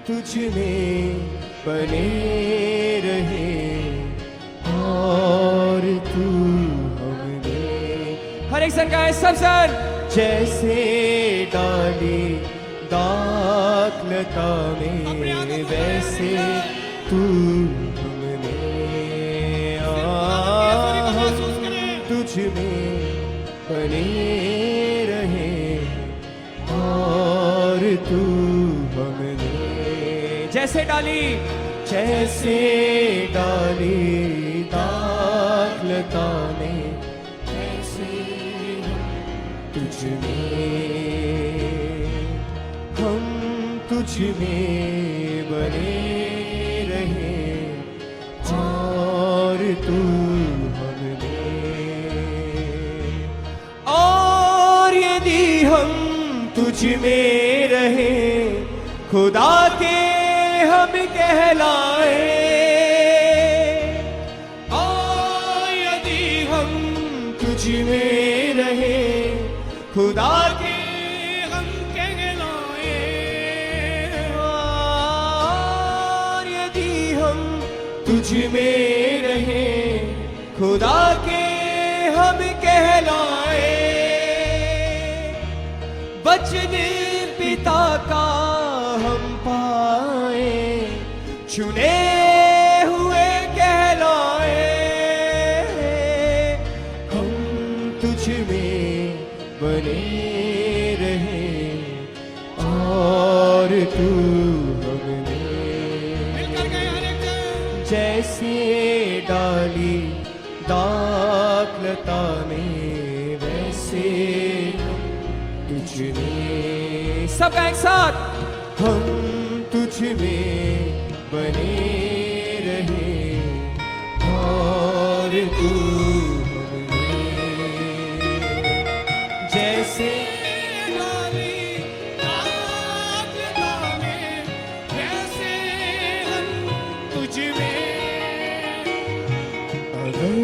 तुझ में बने रहे और तू हमने। हर एक संग गाए सब सर। जैसे डाली दाखलता में वैसे तू हमने तुझ में बने रहे और तू हमने। जैसे डाली दाखलता में वैसे तुझ में हम तुझ में बने रहे और तू हमने। और यदि हम तुझ में रहे खुदा के हम कहलाए। और यदि हम तुझ में रहे खुदा के हम कहलाए। और यदि हम तुझ में रहे खुदा के हम कहलाए। वचन पिता का हम पाए चुने हुए कहलाए। हम तुझ में बने रहे और तू हमने। जैसे डाली दाखलता में वैसे तुझ में। सब एक साथ। हम तुझ में बने रहे और तू हमने। जैसे डाली दाखलता में वैसे हम तुझ में। अगर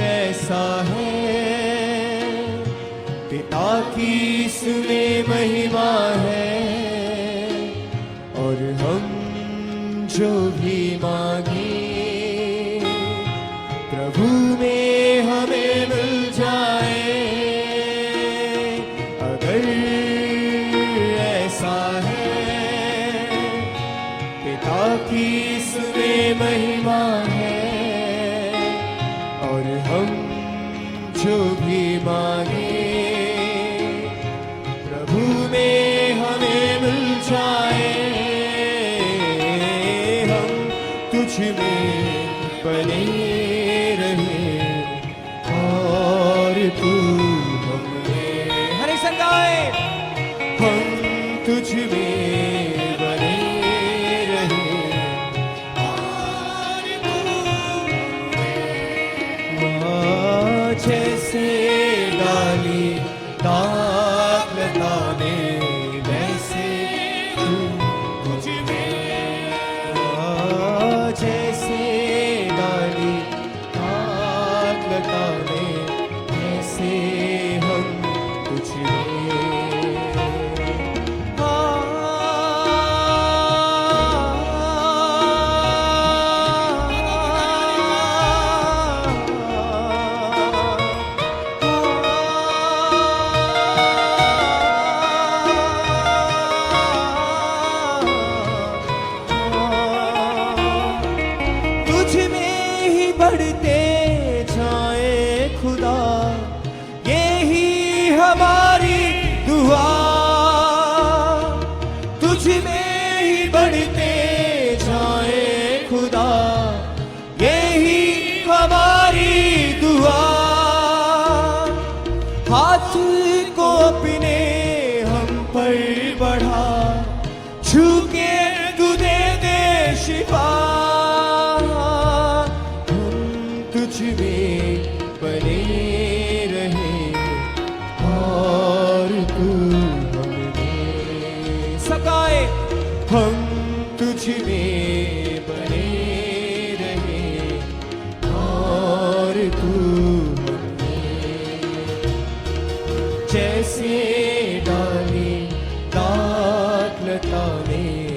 ऐसा है पिता की इसमें महिमा है और हम जो भी मांगे प्रभु में हमें मिल जाए। अगर ऐसा है पिता की इसमें महिमा है और हम जो भी मांगे प्रभु में हमें मिल जाए। हम तुझ में बने रहे और तू हमने। हर एक संग गाए। हम तुझ में बने रहे और तू हमने। जैसे डाली दाखलता में वैसे तू मुझ में। जैसे डाली दाखलता में वैसे हम तुझ में। बढ़ते जाए खुदा यही हमारी दुआ। तुझ में ही बढ़ते जाए खुदा यही हमारी दुआ। हाथ को अपने हम पर बढ़ा छू के तू दे दे शिफा। तुझ में बने रहे और तू हमने। सकाए। हम तुझ में बने रहे और तू हमने। जैसे डाली दाखलता में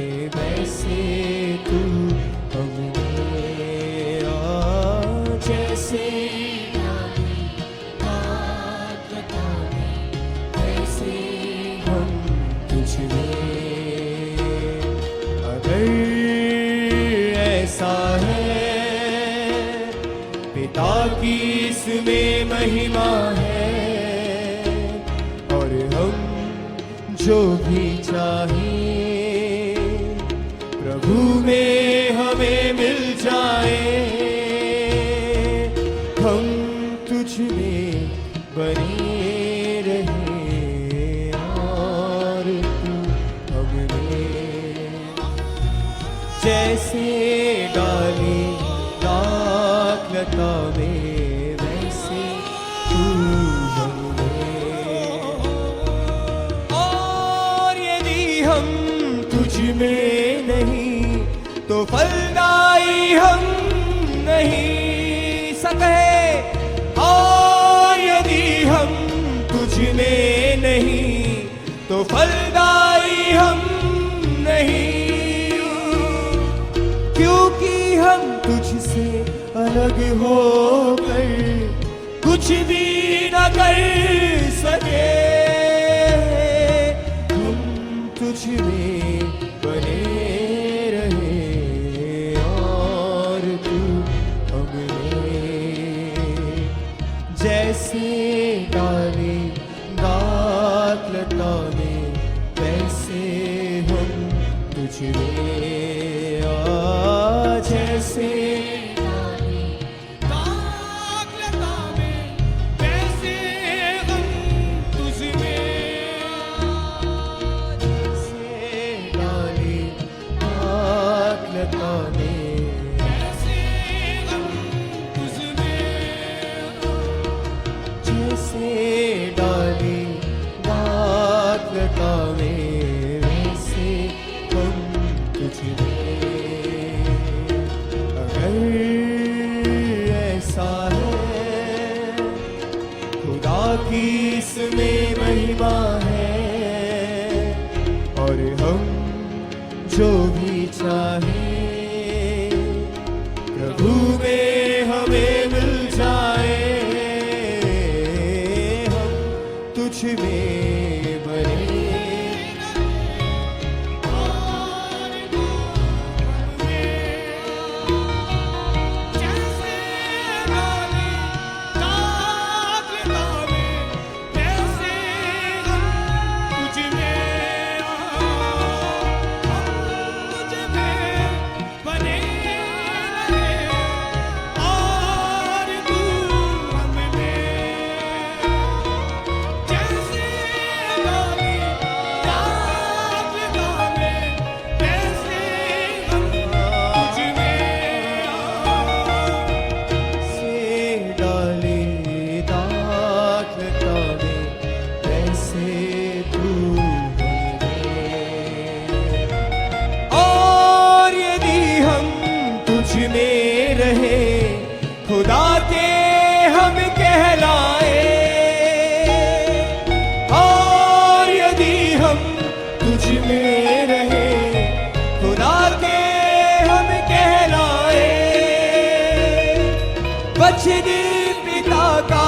इसमें महिमा है, और हम जो भी चाहें प्रभु में हमें मिल जाए। हम तुझ में बने रहे और तू हमें, जैसे डाली दाखलता में वैसे तू हमें। और यदि हम तुझ में नहीं तो फलदायी हम नहीं सके, और यदि हम तुझ में नहीं तो फलदायी हम नहीं, क्योंकि हम तुझसे अलग होकर कुछ भी न कर सके। हम तुझ में बने रहे और तू हमें, जैसे डाली दाखलता में वैसे हम तुझ में, जैसे इसमें महिमा है, और हम जो भी चाहें प्रभु में हमें मिल जाए। हम तुझ में बने खुदा के हम कहलाए, और यदि हम तुझ में रहे खुदा के हम कहलाए। वचन पिता का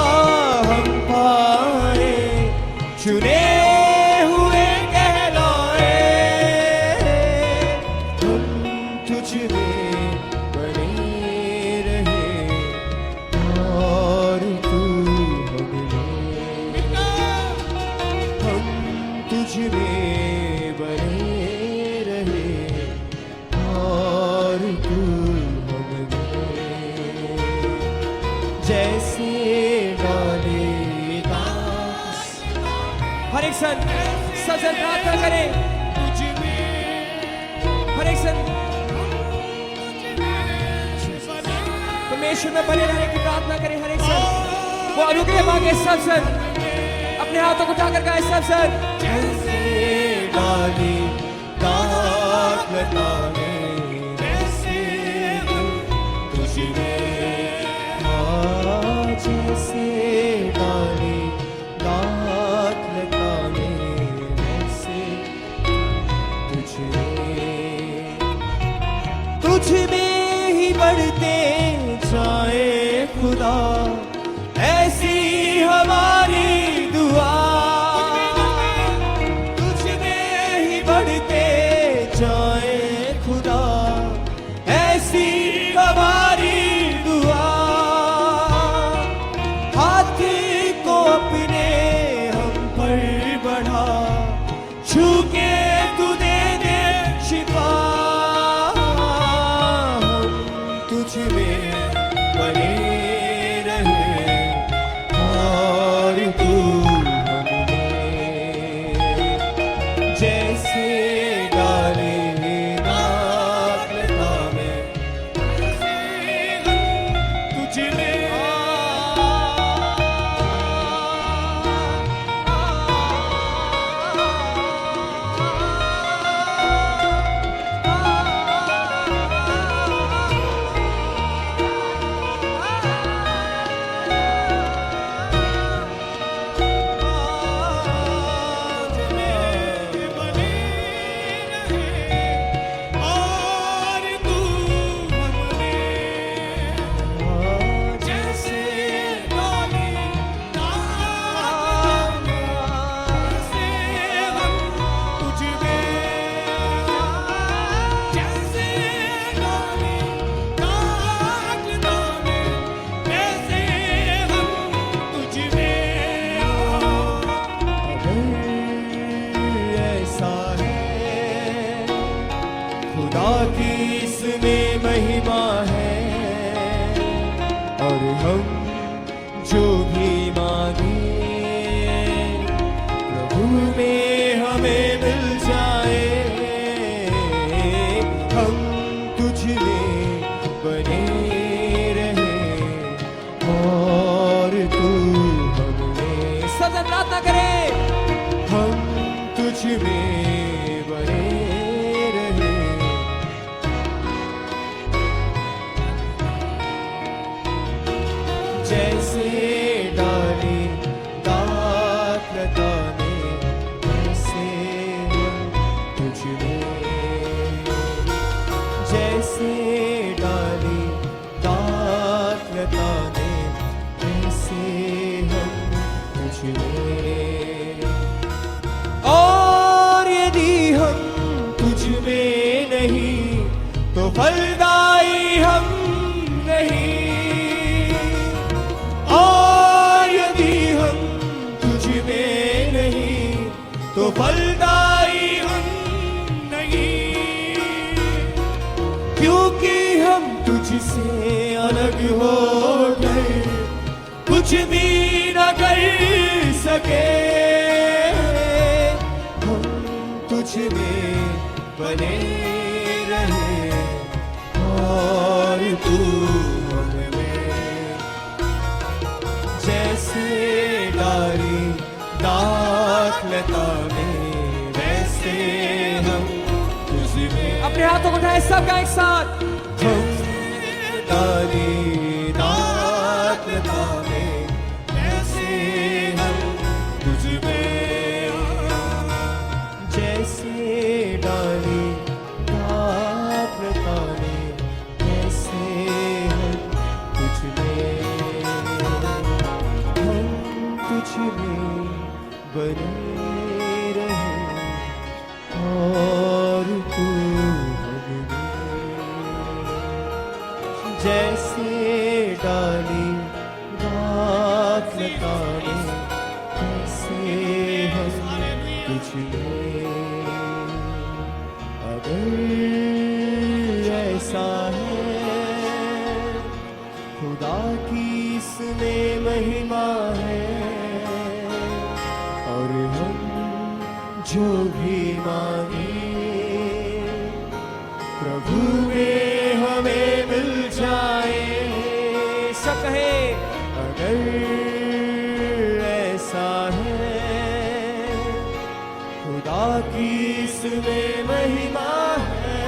हम पाए, चुने हुए कहलाए। हम तुझ में हर एक सन प्रार्थना करें, हर एक सन परमेश्वर में बने रहने की प्रार्थना करें। हर एक सन वो अनुग्रह मांगे। सब सन अपने हाथों को उठाकर गाए। सब सन डाली दाखलता में वैसे तुझ में, जैसे डाली दाखलता में वैसे तुझ में ही बढ़ते जाए खुदा, ऐसी हमारी दुआ। तुझ में ही बढ़ते जाए खुदा, ऐसी हमारी दुआ। खुदा की इसमें महिमा है, और हम जो भी मांगे प्रभु में हमें मिल जाए। हम तुझ में बने रहे और तू हमें। सब जन प्रार्थना करें। हम तुझ में बने रहे। जैसे डाली दाखलता में, वैसे हम तुझ में। जैसे डाली दाखलता में, वैसे हम तुझ में। और यदि हम तुझ में नहीं तो फलदायी हम नहीं। और यदि हम तुझ में नहीं तो फलदायी हम नहीं। क्योंकि हम तुझसे अलग होकर कुछ भी न कर सके। हम तुझ में बने रहे और तू हमें। जैसे डाली दाखलता में, वैसे हम तुझ में। अपने हाथों को उठाएं सबका एक साथ। हम डाली दाखलता में, वैसे हम तुझ में। जैसे डाली दाखलता में, वैसे हम तुझ में। हम तुझ में बने रहे और तू हमें। जैसे डाली दाखलता में, वैसे हम तुझ में। अगर ऐसा है खुदा की इसमें महिमा है, और हम जो भी मांगे प्रभु में हमें मिल जाए। सब कहे। अगर ऐसा है खुदा की इसमें महिमा है,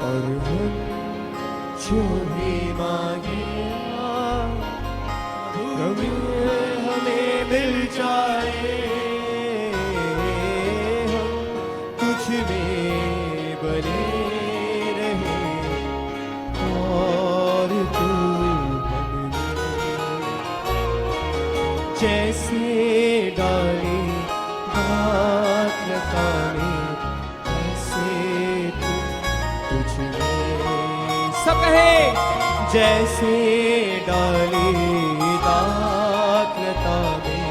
और हम जो भी मांगे प्रभु में हमें मिल जाए। हम तुझ में बने रहे और तू हमें। जैसे डाली दाखलता में, वैसे तुझ में। सब कहे। जैसे डाली दाखलता में,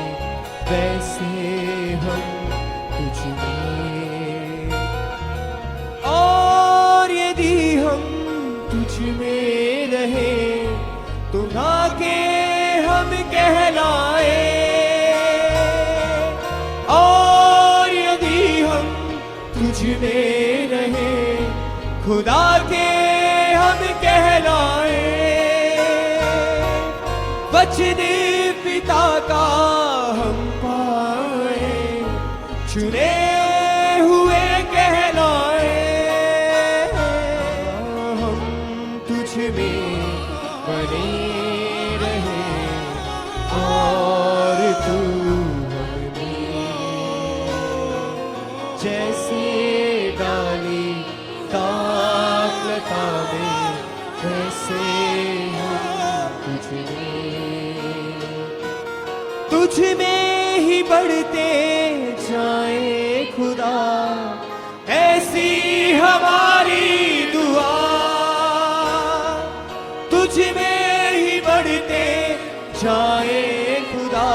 वैसे हम तुझ में। और यदि हम तुझ में रहे तो ना के हम कहलाए। और यदि हम तुझ में रहे खुदा के हम कहलाए। वचन पिता का हम पाए, चुने हुए कहलाए। हम तुझ में बने रहे और तू हमें। जैसे डाली दाखलता में, वैसे हम तुझ में ही बढ़ते जाए खुदा। ऐसी हमारी दुआ, तुझ में ही बढ़ते जाए खुदा।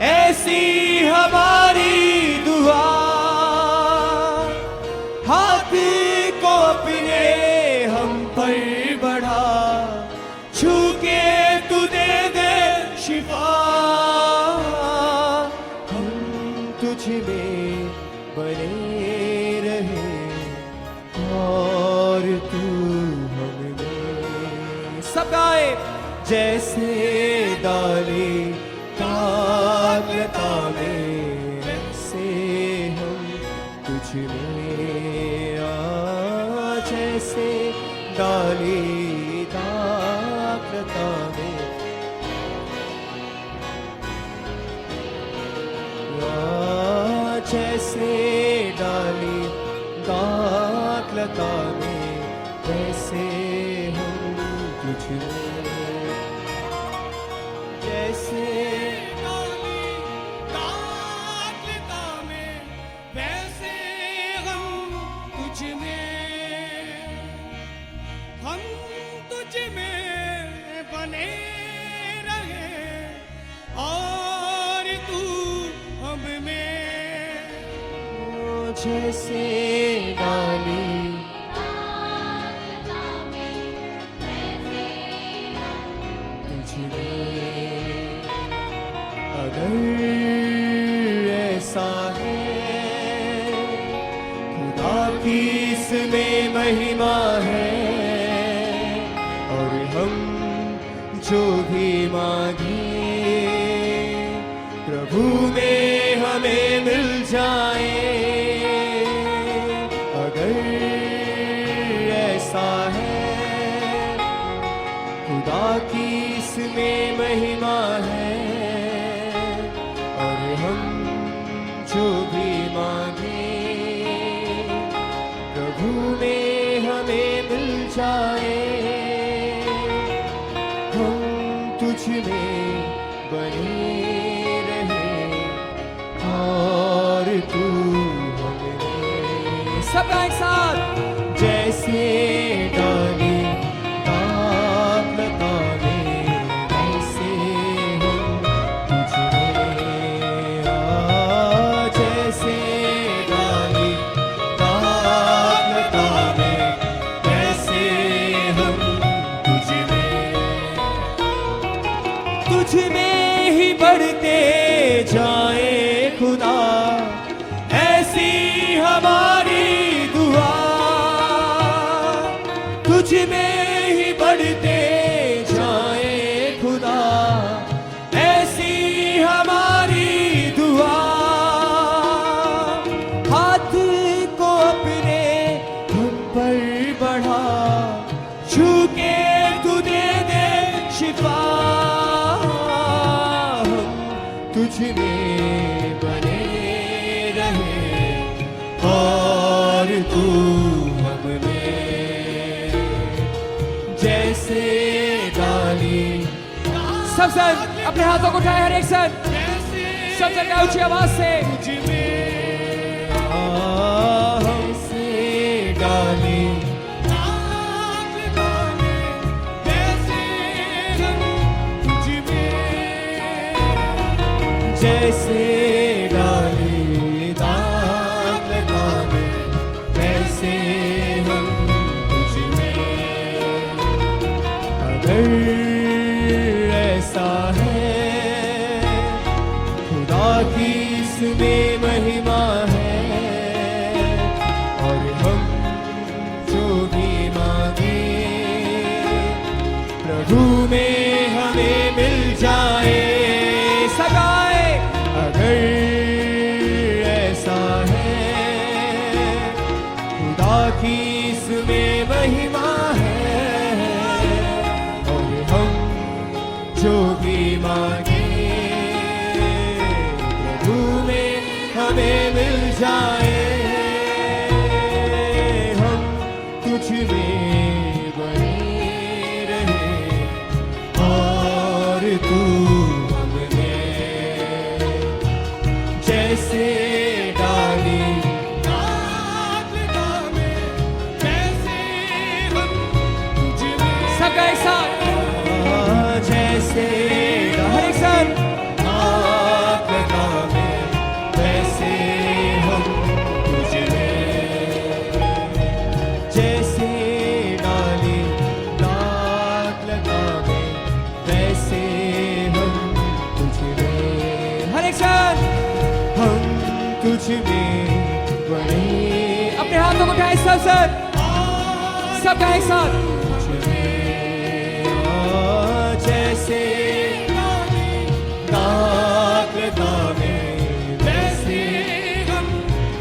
ऐसी हमारी दुआ। हाथ रहे और तू हममें। सब गाए। जैसे डाली कागलता में वैसे हम तुझ में जैसे डाली कागलता में जैसे डाली कागलता में वैसे हम तुझ में जैसे डाली कागलता में वैसे हम तुझ में बने रहे और तू हम में। जैसे डाली तुझमें अगर ऐसा है खुदा की इसमें महिमा है और हम जो भी मांगे प्रभु में हमें मिल जाए। अगर ऐसा है खुदा की इसमें महिमा है और हम जो भी मांगे प्रभु में हमें मिल जाए। हम तुझ में बने रहे और तू हमें। सब गाए एक साथ। जैसे डाली कागलता में वैसे हम तुझ में जैसे डाली कागलता में वैसे हम तुझ में ही बढ़ते जाए खुदा ऐसी हमारी दुआ। तुझ में ही बढ़ते जाए खुदा ऐसी हमारी दुआ। हाथ को अपने हम पर बढ़ा छू के तू दे दे शिफा। तुझ में बने रहे और तू हम में जैसे डाली। सब सन अपने हाथों को उठाए हर एक सन। सब सन गाए ऊंची आवाज से। हमसे डाली जैसे डाली कागलता में वैसे हम तुझ में। अगर ऐसा है खुदा की इसमें महिमा है और हम जो भी मांगे प्रभु में हमें मिल जाए। अगर ऐसा है खुदा की इसमें महिमा है और हम जो भी मांगे प्रभु में हमें मिल जाए। हम तुझ में बने रहे और तू जैसे डाली कागलता में वैसे हम तुझ में। सब गाए एक साथ। जैसे हर एक सन। कागलता में वैसे हम अपने हाथों को उठाएं सब सब गाएं एक साथ। जैसे दाग दाने वैसे हम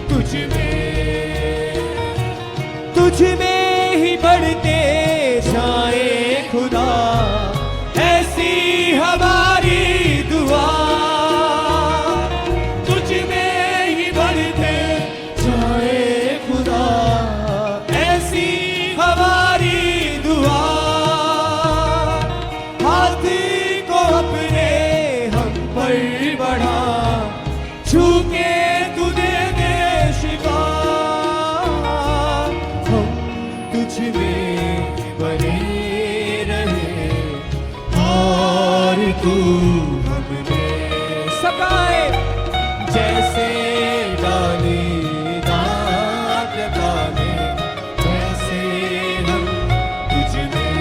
तुझ में ही बढ़ते जाए खुदा, ऐसी हमारी दुआ। तुझ में ही बढ़ते जाए खुदा, ऐसी हमारी दुआ। हाथ को अपने हम पर बढ़ा, छू के तू दे दे शिफा। हम तुझ में बने रहे और तू हमें। सब गाएं। जैसे डाली दाग लगाने वैसे हम तुझ में।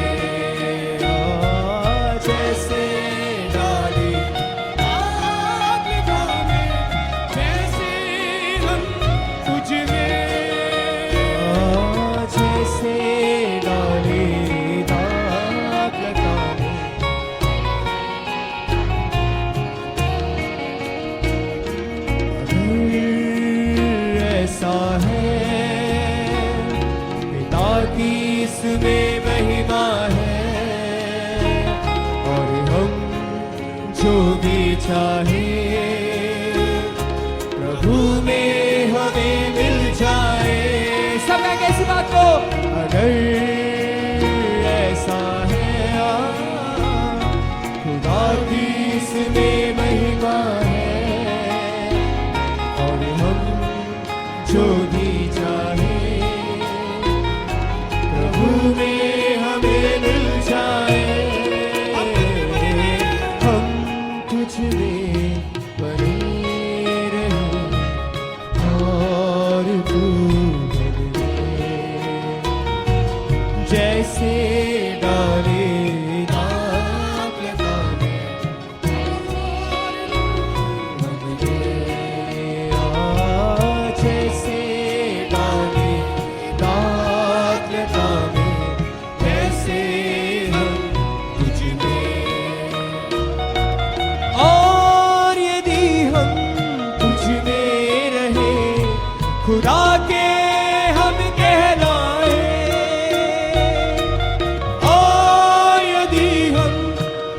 जैसे डाली दाग लगाने वैसे हम तुझ में। जैसे डाली दाग लगाने ऐसा है पिता की इसमें महिमा है, और हम जो भी चाहे प्रभु में हमें मिल जाए। सब गाएंगे इसी बात को। अगर ऐसा है खुदा की इसमें महिमा है, और हम जो भी चाहे प्रभु में हमें मिल जाए। हम तुझ में बने रहे और तू हमें। जैसे डाले दाग लगाने जैसे डाले दाग लगाने वैसे हम तुझ में। और यदि हम तुझ में रहे खुदा के हम कहलाए, और यदि हम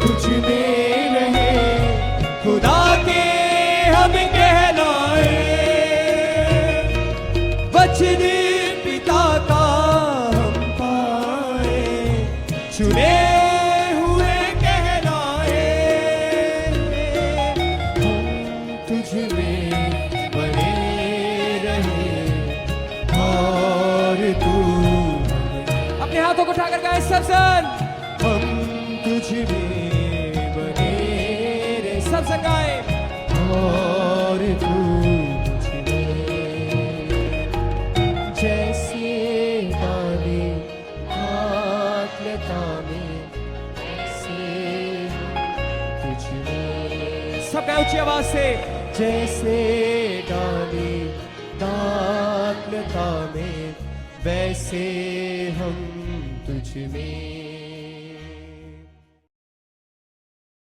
तुझ में रहे खुदा के हम कहलाए। वचन पिता का हम पाए, चुने हुए कहलाए। हम तुझ में बने रहे और तू हमें। अपने हाथों को उठाकर गाएं सब हम तुझ में बने रहे सब गाएं। और तू मुझ में। जैसे डाली दाग लगाने वैसे तुझ में। सब गाएं ऊंची आवाज से। जैसे डाली दाग लगाने वैसे हम तुझ में।